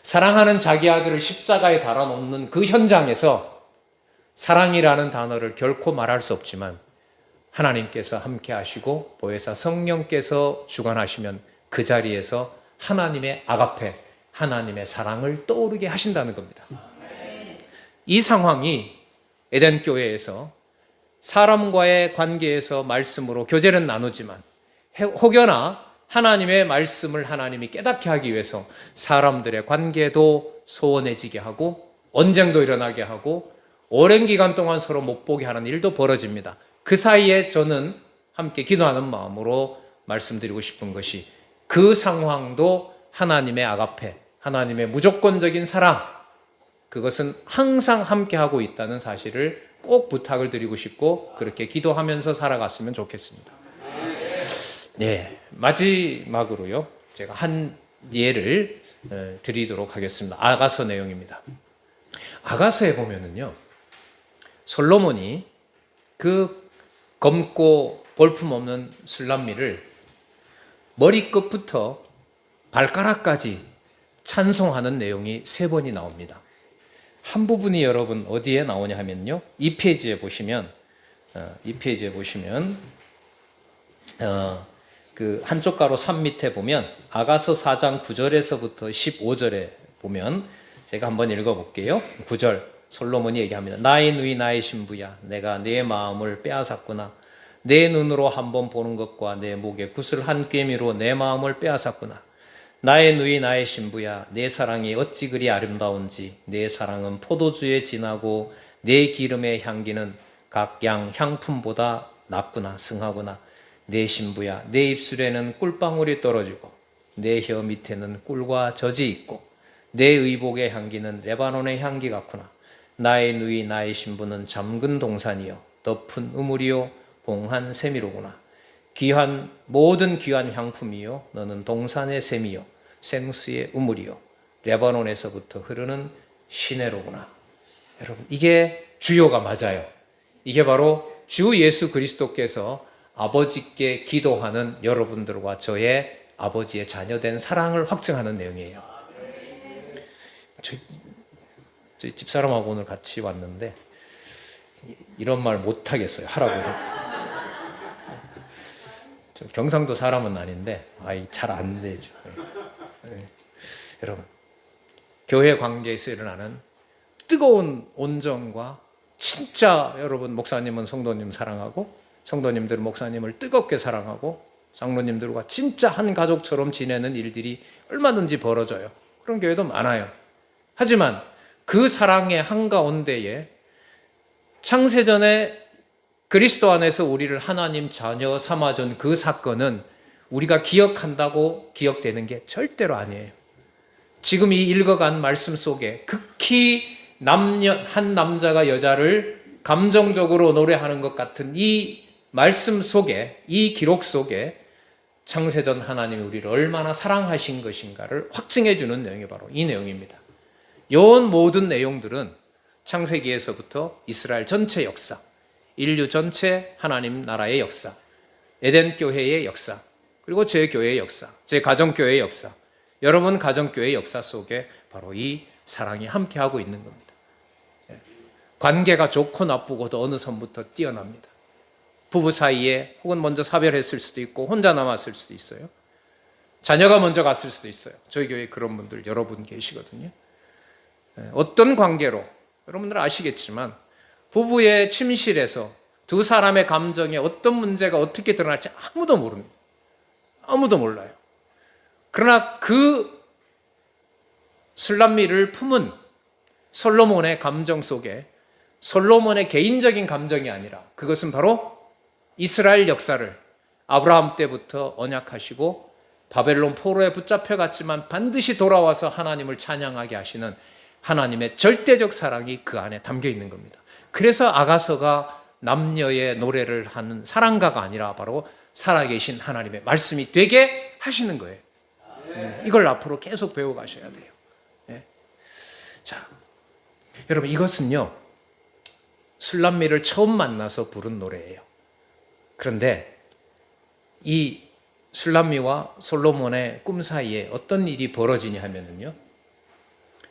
사랑하는 자기 아들을 십자가에 달아놓는 그 현장에서 사랑이라는 단어를 결코 말할 수 없지만 하나님께서 함께 하시고 보혜사 성령께서 주관하시면 그 자리에서 하나님의 아가페, 하나님의 사랑을 떠오르게 하신다는 겁니다. 이 상황이 에덴 교회에서 사람과의 관계에서 말씀으로 교제는 나누지만 혹여나 하나님의 말씀을 하나님이 깨닫게 하기 위해서 사람들의 관계도 소원해지게 하고 언쟁도 일어나게 하고 오랜 기간 동안 서로 못 보게 하는 일도 벌어집니다. 그 사이에 저는 함께 기도하는 마음으로 말씀드리고 싶은 것이 그 상황도 하나님의 아가페, 하나님의 무조건적인 사랑, 그것은 항상 함께하고 있다는 사실을 꼭 부탁을 드리고 싶고 그렇게 기도하면서 살아갔으면 좋겠습니다. 네, 마지막으로요, 제가 한 예를 드리도록 하겠습니다. 아가서 내용입니다. 아가서에 보면은요, 솔로몬이 그 검고 볼품없는 술람미를 머리끝부터 발가락까지 찬송하는 내용이 3번이 나옵니다. 한 부분이 여러분 어디에 나오냐 하면요, 이 페이지에 보시면 그 한쪽 가로 3 밑에 보면 아가서 4장 9절에서부터 15절에 보면 제가 한번 읽어볼게요. 9절 솔로몬이 얘기합니다. 나의 누이 나의 신부야, 내가 내 마음을 빼앗았구나. 내 눈으로 한번 보는 것과 내 목에 구슬 한 꿰미로 내 마음을 빼앗았구나. 나의 누이 나의 신부야, 내 사랑이 어찌 그리 아름다운지. 내 사랑은 포도주에 진하고 내 기름의 향기는 각 양 향품보다 낫구나, 승하구나. 내 신부야, 내 입술에는 꿀방울이 떨어지고 내 혀 밑에는 꿀과 젖이 있고 내 의복의 향기는 레바논의 향기 같구나. 나의 누이 나의 신부는 잠근 동산이요 덮은 우물이요 봉한 샘이로구나. 모든 귀한 향품이요 너는 동산의 샘이요 생수의 우물이요 레바논에서부터 흐르는 시내로구나. 여러분, 이게 주요가 맞아요. 이게 바로 주 예수 그리스도께서 아버지께 기도하는 여러분들과 저의 아버지의 자녀된 사랑을 확증하는 내용이에요. 저희 집사람하고 오늘 같이 왔는데 이런 말 못하겠어요. 하라고 해도. 저 경상도 사람은 아닌데 잘 안 되죠. 여러분, 교회 관계에서 일어나는 뜨거운 온정과 진짜 여러분, 목사님은 성도님 사랑하고 성도님들은 목사님을 뜨겁게 사랑하고 장로님들과 진짜 한 가족처럼 지내는 일들이 얼마든지 벌어져요. 그런 교회도 많아요. 하지만 그 사랑의 한가운데에 창세전에 그리스도 안에서 우리를 하나님 자녀 삼아준 그 사건은 우리가 기억한다고 기억되는 게 절대로 아니에요. 지금 이 읽어간 말씀 속에 극히 한 남자가 여자를 감정적으로 노래하는 것 같은 이 말씀 속에, 이 기록 속에 창세전 하나님이 우리를 얼마나 사랑하신 것인가를 확증해 주는 내용이 바로 이 내용입니다. 이 모든 내용들은 창세기에서부터 이스라엘 전체 역사, 인류 전체 하나님 나라의 역사, 에덴 교회의 역사, 그리고 제 교회의 역사, 제 가정교회의 역사, 여러분 가정교회의 역사 속에 바로 이 사랑이 함께하고 있는 겁니다. 관계가 좋고 나쁘고도 어느 선부터 뛰어납니다. 부부 사이에 혹은 먼저 사별했을 수도 있고 혼자 남았을 수도 있어요. 자녀가 먼저 갔을 수도 있어요. 저희 교회에 그런 분들 여러분 계시거든요. 어떤 관계로 여러분들 아시겠지만 부부의 침실에서 두 사람의 감정에 어떤 문제가 어떻게 드러날지 아무도 모릅니다. 아무도 몰라요. 그러나 그 술람미를 품은 솔로몬의 감정 속에 솔로몬의 개인적인 감정이 아니라 그것은 바로 이스라엘 역사를 아브라함 때부터 언약하시고 바벨론 포로에 붙잡혀 갔지만 반드시 돌아와서 하나님을 찬양하게 하시는 하나님의 절대적 사랑이 그 안에 담겨 있는 겁니다. 그래서 아가서가 남녀의 노래를 하는 사랑가가 아니라 바로 살아계신 하나님의 말씀이 되게 하시는 거예요. 이걸 앞으로 계속 배워가셔야 돼요. 자, 여러분, 이것은요 술람미를 처음 만나서 부른 노래예요. 그런데 이 술람미와 솔로몬의 꿈 사이에 어떤 일이 벌어지냐 하면은요,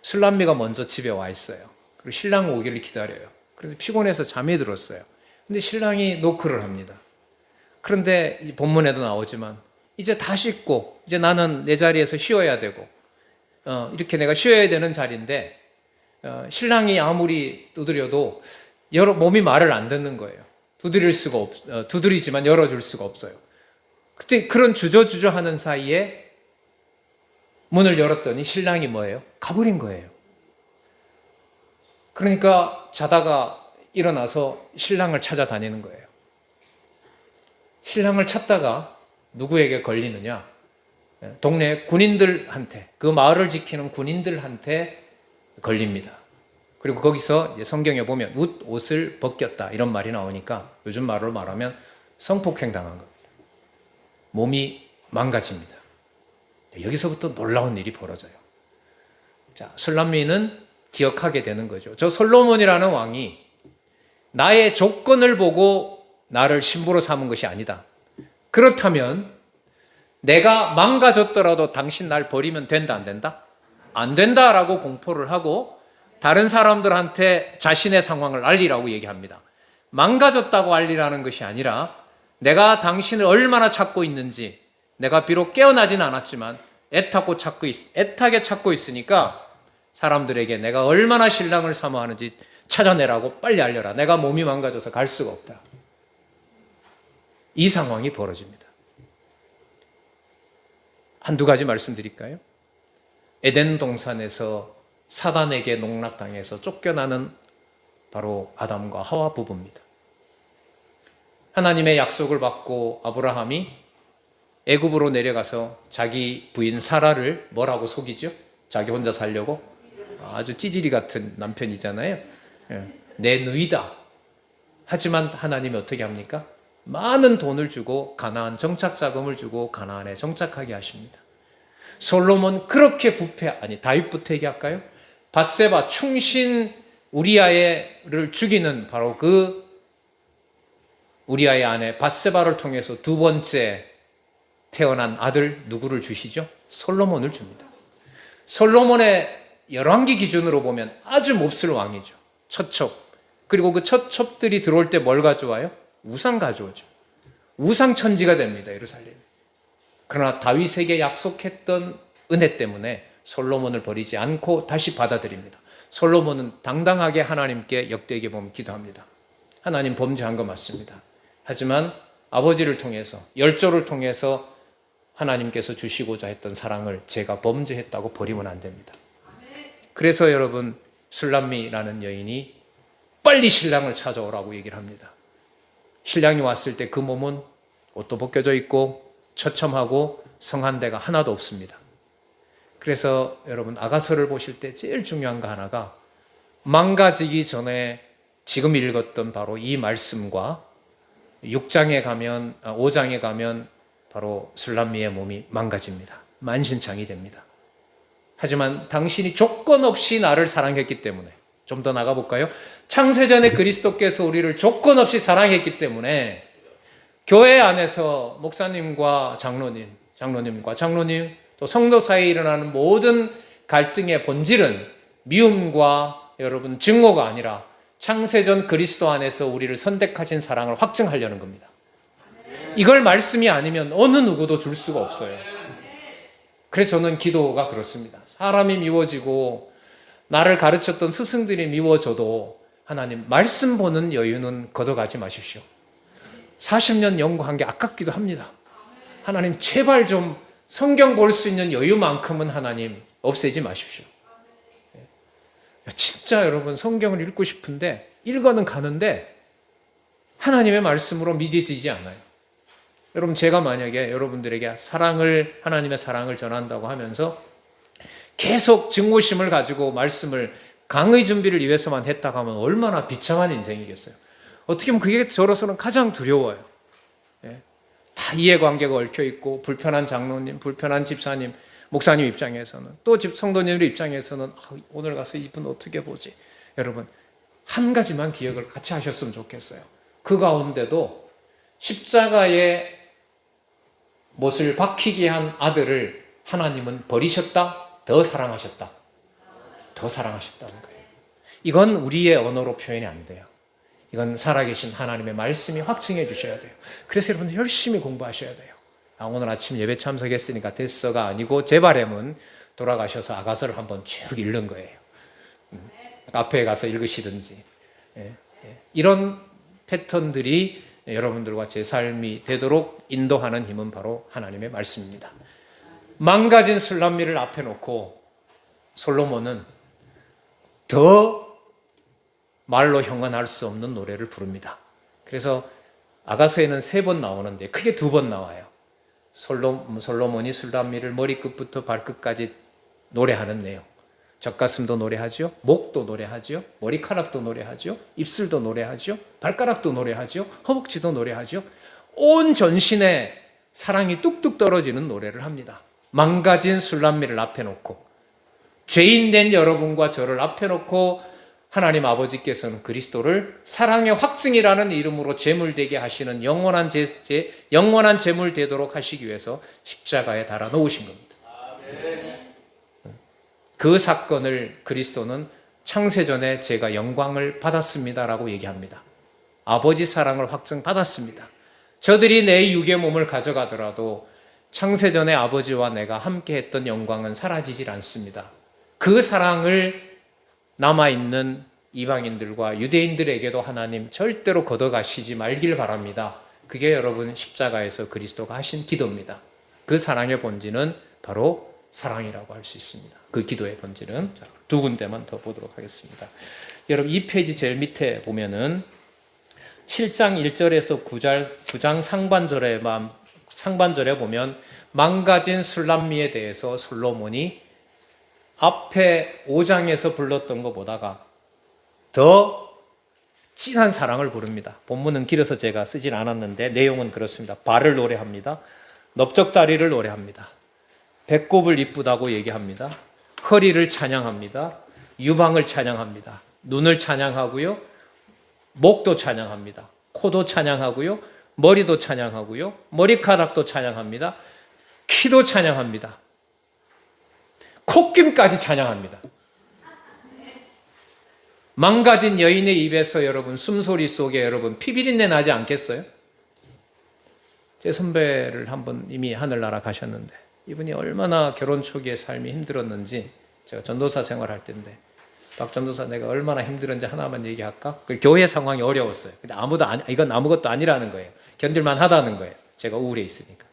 술람미가 먼저 집에 와 있어요. 그리고 신랑 오기를 기다려요. 그래서 피곤해서 잠이 들었어요. 근데 신랑이 노크를 합니다. 그런데 본문에도 나오지만 이제 다 씻고 이제 나는 내 자리에서 쉬어야 되고 이렇게 내가 쉬어야 되는 자리인데 신랑이 아무리 두드려도 몸이 말을 안 듣는 거예요. 두드리지만 열어줄 수가 없어요. 그때 그런 주저주저 하는 사이에 문을 열었더니 신랑이 뭐예요? 가버린 거예요. 그러니까 자다가 일어나서 신랑을 찾아다니는 거예요. 신랑을 찾다가 누구에게 걸리느냐? 동네 군인들한테, 그 마을을 지키는 군인들한테 걸립니다. 그리고 거기서 성경에 보면 옷을 벗겼다 이런 말이 나오니까 요즘 말로 말하면 성폭행 당한 겁니다. 몸이 망가집니다. 여기서부터 놀라운 일이 벌어져요. 자, 술람미는 기억하게 되는 거죠. 저 솔로몬이라는 왕이 나의 조건을 보고 나를 신부로 삼은 것이 아니다. 그렇다면 내가 망가졌더라도 당신 날 버리면 된다, 안 된다? 안 된다라고 공포를 하고 다른 사람들한테 자신의 상황을 알리라고 얘기합니다. 망가졌다고 알리라는 것이 아니라 내가 당신을 얼마나 찾고 있는지, 내가 비록 깨어나지는 않았지만 애타게 찾고 있으니까 사람들에게 내가 얼마나 신랑을 사모하는지 찾아내라고 빨리 알려라. 내가 몸이 망가져서 갈 수가 없다. 이 상황이 벌어집니다. 한두 가지 말씀드릴까요? 에덴 동산에서 사단에게 농락당해서 쫓겨나는 바로 아담과 하와 부부입니다. 하나님의 약속을 받고 아브라함이 애굽으로 내려가서 자기 부인 사라를 뭐라고 속이죠? 자기 혼자 살려고? 아주 찌질이 같은 남편이잖아요. 내 누이다. 하지만 하나님이 어떻게 합니까? 많은 돈을 주고 가나안 정착 자금을 주고 가나안에 정착하게 하십니다. 솔로몬 그렇게 다윗부터 얘기할까요? 밧세바 충신 우리아를 죽이는 바로 그 우리아의 아내 밧세바를 통해서 두 번째 태어난 아들 누구를 주시죠? 솔로몬을 줍니다. 솔로몬의 열왕기 기준으로 보면 아주 몹쓸 왕이죠. 첩. 그리고 그 첩들이 들어올 때 뭘 가져와요? 우상 가져오죠. 우상 천지가 됩니다. 예루살렘. 그러나 다윗에게 약속했던 은혜 때문에 솔로몬을 버리지 않고 다시 받아들입니다. 솔로몬은 당당하게 하나님께 역대기에 보면 기도합니다. 하나님 범죄한 거 맞습니다. 하지만 아버지를 통해서 열조를 통해서 하나님께서 주시고자 했던 사랑을 제가 범죄했다고 버리면 안 됩니다. 그래서 여러분 술람미라는 여인이 빨리 신랑을 찾아오라고 얘기를 합니다. 신랑이 왔을 때 그 몸은 옷도 벗겨져 있고 처참하고 성한 데가 하나도 없습니다. 그래서 여러분 아가서를 보실 때 제일 중요한 거 하나가 망가지기 전에 지금 읽었던 바로 이 말씀과 5장에 가면 바로 술람미의 몸이 망가집니다. 만신창이 됩니다. 하지만 당신이 조건 없이 나를 사랑했기 때문에 좀 더 나가볼까요? 창세전에 그리스도께서 우리를 조건 없이 사랑했기 때문에 교회 안에서 목사님과 장로님 또 성도 사이에 일어나는 모든 갈등의 본질은 미움과 여러분 증오가 아니라 창세전 그리스도 안에서 우리를 선택하신 사랑을 확증하려는 겁니다. 이걸 말씀이 아니면 어느 누구도 줄 수가 없어요. 그래서 저는 기도가 그렇습니다. 사람이 미워지고 나를 가르쳤던 스승들이 미워져도 하나님 말씀 보는 여유는 걷어가지 마십시오. 40년 연구한 게 아깝기도 합니다. 하나님 제발 좀 성경 볼 수 있는 여유만큼은 하나님 없애지 마십시오. 진짜 여러분 성경을 읽고 싶은데 읽어는 가는데 하나님의 말씀으로 믿어지지 않아요. 여러분 제가 만약에 여러분들에게 하나님의 사랑을 전한다고 하면서 계속 증오심을 가지고 말씀을 강의 준비를 위해서만 했다고 하면 얼마나 비참한 인생이겠어요. 어떻게 보면 그게 저로서는 가장 두려워요. 다 이해관계가 얽혀있고 불편한 장로님, 불편한 집사님, 목사님 입장에서는 또 성도님들 입장에서는 오늘 가서 이분 어떻게 보지? 여러분 한 가지만 기억을 같이 하셨으면 좋겠어요. 그 가운데도 십자가에 못을 박히게 한 아들을 하나님은 버리셨다? 더 사랑하셨다. 더 사랑하셨다는 거예요. 이건 우리의 언어로 표현이 안 돼요. 이건 살아계신 하나님의 말씀이 확증해 주셔야 돼요. 그래서 여러분들 열심히 공부하셔야 돼요. 오늘 아침 예배 참석했으니까 됐어가 아니고 제 바람은 돌아가셔서 아가서를 한번 쭉 읽는 거예요. 카페에 가서 읽으시든지. 이런 패턴들이 여러분들과 제 삶이 되도록 인도하는 힘은 바로 하나님의 말씀입니다. 망가진 술람미를 앞에 놓고 솔로몬은 더 말로 형언할 수 없는 노래를 부릅니다. 그래서 아가서에는 3번 나오는데 크게 2번 나와요. 솔로몬이 술람미를 머리끝부터 발끝까지 노래하는 내용. 젖가슴도 노래하죠. 목도 노래하죠. 머리카락도 노래하죠. 입술도 노래하죠. 발가락도 노래하죠. 허벅지도 노래하죠. 온 전신에 사랑이 뚝뚝 떨어지는 노래를 합니다. 망가진 술람미를 앞에 놓고 죄인된 여러분과 저를 앞에 놓고 하나님 아버지께서는 그리스도를 사랑의 확증이라는 이름으로 제물되게 하시는 영원한 제물 되도록 하시기 위해서 십자가에 달아 놓으신 겁니다. 그 사건을 그리스도는 창세전에 제가 영광을 받았습니다라고 얘기합니다. 아버지 사랑을 확증받았습니다. 저들이 내 육의 몸을 가져가더라도 창세전에 아버지와 내가 함께 했던 영광은 사라지질 않습니다. 그 사랑을 남아있는 이방인들과 유대인들에게도 하나님 절대로 걷어가시지 말길 바랍니다. 그게 여러분 십자가에서 그리스도가 하신 기도입니다. 그 사랑의 본질은 바로 사랑이라고 할 수 있습니다. 그 기도의 본질은 2군데만 더 보도록 하겠습니다. 여러분 이 페이지 제일 밑에 보면은 7장 1절에서 9장 상반절에 보면 망가진 술람미에 대해서 솔로몬이 앞에 5장에서 불렀던 것보다가 더 진한 사랑을 부릅니다. 본문은 길어서 제가 쓰진 않았는데 내용은 그렇습니다. 발을 노래합니다. 넓적다리를 노래합니다. 배꼽을 이쁘다고 얘기합니다. 허리를 찬양합니다. 유방을 찬양합니다. 눈을 찬양하고요. 목도 찬양합니다. 코도 찬양하고요. 머리도 찬양하고요. 머리카락도 찬양합니다. 키도 찬양합니다. 콧김까지 찬양합니다. 망가진 여인의 입에서 여러분 숨소리 속에 여러분 피비린내 나지 않겠어요? 제 선배를 한번 이미 하늘나라 가셨는데 이분이 얼마나 결혼 초기에 삶이 힘들었는지 제가 전도사 생활할 때인데 박 전도사 내가 얼마나 힘들었는지 하나만 얘기할까? 그 교회 상황이 어려웠어요. 근데 이건 아무것도 아니라는 거예요. 견딜만 하다는 거예요. 제가 우울해 있으니까.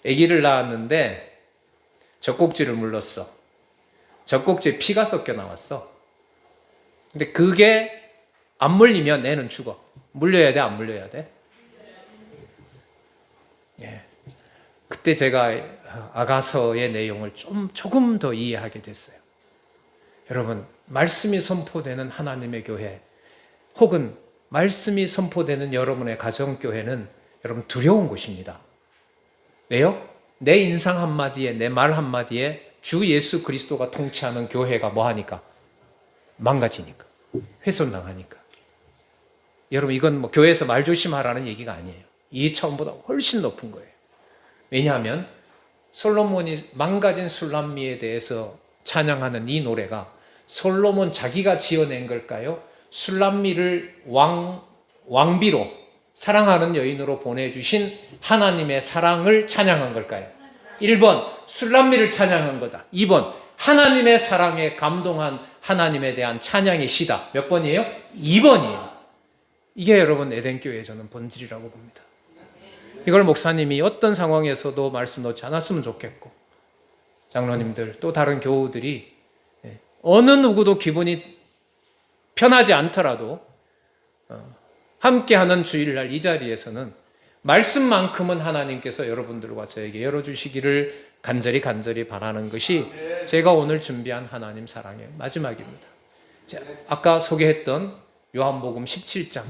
아기를 낳았는데 젖꼭지를 물렀어. 젖꼭지에 피가 섞여 나왔어. 근데 그게 안 물리면 애는 죽어. 물려야 돼, 안 물려야 돼? 예. 그때 제가 아가서의 내용을 조금 더 이해하게 됐어요. 여러분, 말씀이 선포되는 하나님의 교회 혹은 말씀이 선포되는 여러분의 가정교회는 여러분 두려운 곳입니다. 왜요? 내 인상 한마디에 내 말 한마디에 주 예수 그리스도가 통치하는 교회가 뭐하니까? 망가지니까. 훼손당하니까. 여러분 이건 뭐 교회에서 말 조심하라는 얘기가 아니에요. 이 차원보다 훨씬 높은 거예요. 왜냐하면 솔로몬이 망가진 술람미에 대해서 찬양하는 이 노래가 솔로몬 자기가 지어낸 걸까요? 술람미를 왕비로 사랑하는 여인으로 보내주신 하나님의 사랑을 찬양한 걸까요? 1번 술람미를 찬양한 거다. 2번 하나님의 사랑에 감동한 하나님에 대한 찬양의 시다. 몇 번이에요? 2번이에요. 이게 여러분 에덴교회의 저는 본질이라고 봅니다. 이걸 목사님이 어떤 상황에서도 말씀 놓지 않았으면 좋겠고 장로님들 또 다른 교우들이 어느 누구도 기분이 편하지 않더라도 함께하는 주일날 이 자리에서는 말씀만큼은 하나님께서 여러분들과 저에게 열어주시기를 간절히 바라는 것이 제가 오늘 준비한 하나님 사랑의 마지막입니다. 아까 소개했던 요한복음 17장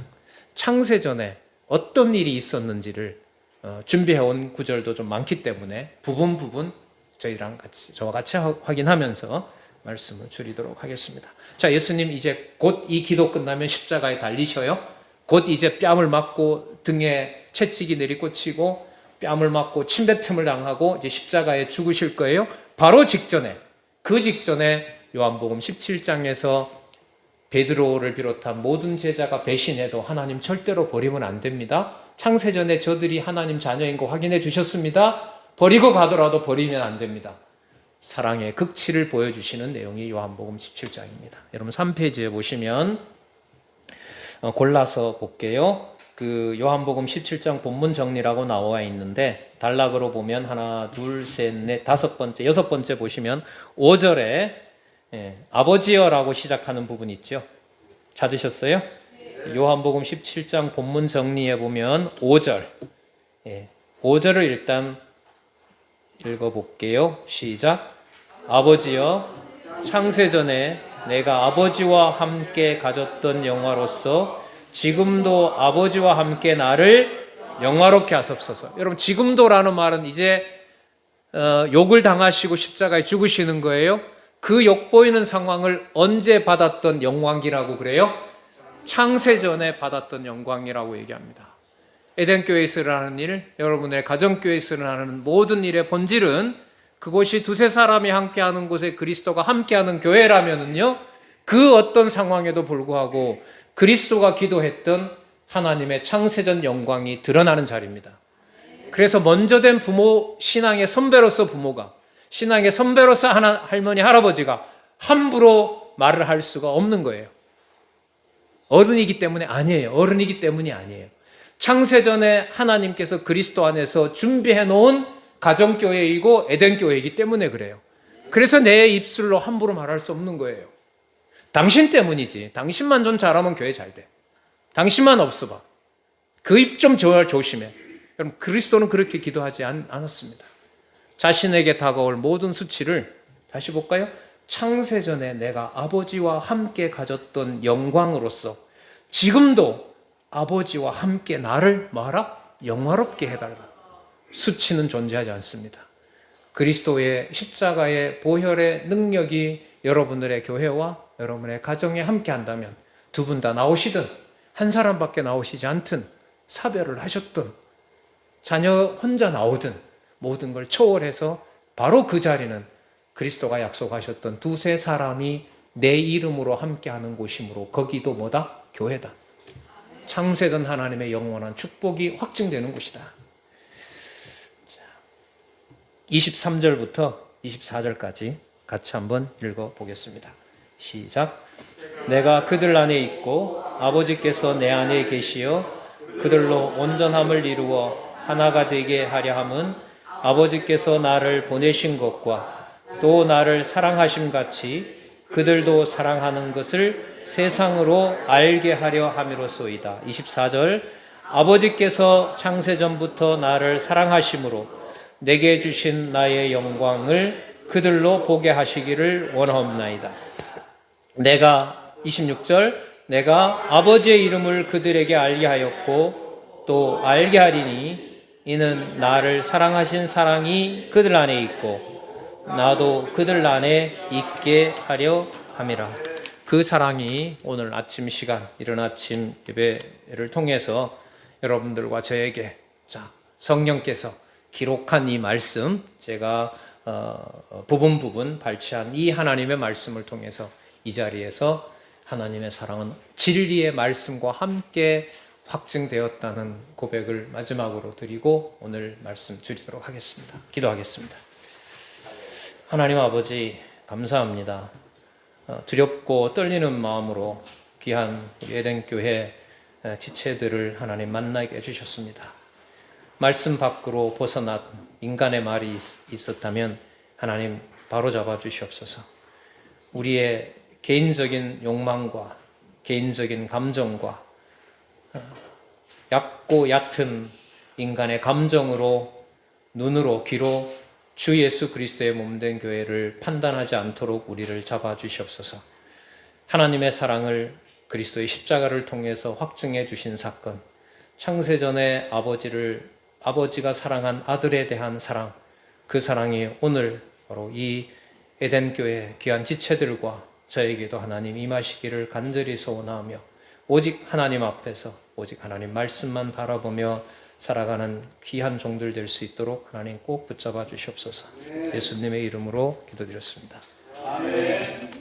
창세전에 어떤 일이 있었는지를 준비해온 구절도 좀 많기 때문에 부분 저와 같이 확인하면서 말씀을 줄이도록 하겠습니다. 자, 예수님 이제 곧 이 기도 끝나면 십자가에 달리셔요. 곧 이제 뺨을 맞고 등에 채찍이 내리꽂히고 뺨을 맞고 침뱉음을 당하고 이제 십자가에 죽으실 거예요. 바로 직전에 그 직전에 요한복음 17장에서 베드로를 비롯한 모든 제자가 배신해도 하나님 절대로 버리면 안 됩니다. 창세전에 저들이 하나님 자녀인 거 확인해 주셨습니다. 버리고 가더라도 버리면 안 됩니다. 사랑의 극치를 보여주시는 내용이 요한복음 17장입니다. 여러분 3페이지에 보시면 골라서 볼게요. 그 요한복음 17장 본문 정리라고 나와 있는데 단락으로 보면 하나, 둘, 셋, 넷, 다섯 번째, 여섯 번째 보시면 5절에 아버지여라고 시작하는 부분 있죠. 찾으셨어요? 요한복음 17장 본문 정리에 보면 5절 5절을 일단 읽어볼게요. 시작. 아버지여, 창세전에 내가 아버지와 함께 가졌던 영화로서 지금도 아버지와 함께 나를 영화롭게 하옵소서. 여러분 지금도라는 말은 이제 욕을 당하시고 십자가에 죽으시는 거예요. 그 욕보이는 상황을 언제 받았던 영광이라고 그래요? 창세전에 받았던 영광이라고 얘기합니다. 에덴교회에서 일어나는 일, 여러분의 가정교회에서 일어나는 모든 일의 본질은 그곳이 두세 사람이 함께하는 곳에 그리스도가 함께하는 교회라면은요, 그 어떤 상황에도 불구하고 그리스도가 기도했던 하나님의 창세전 영광이 드러나는 자리입니다. 그래서 먼저 된 부모, 신앙의 선배로서 부모가, 신앙의 선배로서 할머니, 할아버지가 함부로 말을 할 수가 없는 거예요. 어른이기 때문에 아니에요. 어른이기 때문이 아니에요. 창세전에 하나님께서 그리스도 안에서 준비해 놓은 가정교회이고 에덴교회이기 때문에 그래요. 그래서 내 입술로 함부로 말할 수 없는 거예요. 당신 때문이지. 당신만 좀 잘하면 교회 잘 돼. 당신만 없어봐. 그 입 좀 조심해. 여러분 그리스도는 그렇게 기도하지 않았습니다. 자신에게 다가올 모든 수치를 다시 볼까요? 창세전에 내가 아버지와 함께 가졌던 영광으로서 지금도 아버지와 함께 나를 뭐하라? 영화롭게 해달라. 수치는 존재하지 않습니다. 그리스도의 십자가의 보혈의 능력이 여러분들의 교회와 여러분의 가정에 함께 한다면 두 분 다 나오시든 한 사람밖에 나오시지 않든 사별을 하셨든 자녀 혼자 나오든 모든 걸 초월해서 바로 그 자리는 그리스도가 약속하셨던 두세 사람이 내 이름으로 함께하는 곳이므로 거기도 뭐다? 교회다. 창세전 하나님의 영원한 축복이 확증되는 곳이다. 23절부터 24절까지 같이 한번 읽어보겠습니다. 시작. 내가 그들 안에 있고 아버지께서 내 안에 계시어 그들로 온전함을 이루어 하나가 되게 하려 함은 아버지께서 나를 보내신 것과 또 나를 사랑하심 같이 그들도 사랑하는 것을 세상으로 알게 하려 함이로소이다. 24절. 아버지께서 창세전부터 나를 사랑하심으로 내게 주신 나의 영광을 그들로 보게 하시기를 원하옵나이다. 내가 26절. 내가 아버지의 이름을 그들에게 알게 하였고 또 알게 하리니 이는 나를 사랑하신 사랑이 그들 안에 있고 나도 그들 안에 있게 하려 함이라. 그 사랑이 오늘 아침 시간, 이른 아침 예배를 통해서 여러분들과 저에게 성령께서 기록한 이 말씀, 제가 부분 발췌한 이 하나님의 말씀을 통해서 이 자리에서 하나님의 사랑은 진리의 말씀과 함께 확증되었다는 고백을 마지막으로 드리고 오늘 말씀 드리도록 하겠습니다. 기도하겠습니다. 하나님 아버지, 감사합니다. 두렵고 떨리는 마음으로 귀한 우리 에덴교회 지체들을 하나님 만나게 해주셨습니다. 말씀 밖으로 벗어난 인간의 말이 있었다면 하나님 바로잡아 주시옵소서. 우리의 개인적인 욕망과 개인적인 감정과 얕고 얕은 인간의 감정으로, 눈으로, 귀로 주 예수 그리스도의 몸된 교회를 판단하지 않도록 우리를 잡아주시옵소서. 하나님의 사랑을 그리스도의 십자가를 통해서 확증해 주신 사건, 창세전에 아버지가 사랑한 아들에 대한 사랑, 그 사랑이 오늘 바로 이 에덴교회 귀한 지체들과 저에게도 하나님 임하시기를 간절히 소원하며 오직 하나님 앞에서 오직 하나님 말씀만 바라보며 살아가는 귀한 종들 될 수 있도록 하나님 꼭 붙잡아 주시옵소서. 예수님의 이름으로 기도드렸습니다. 아멘.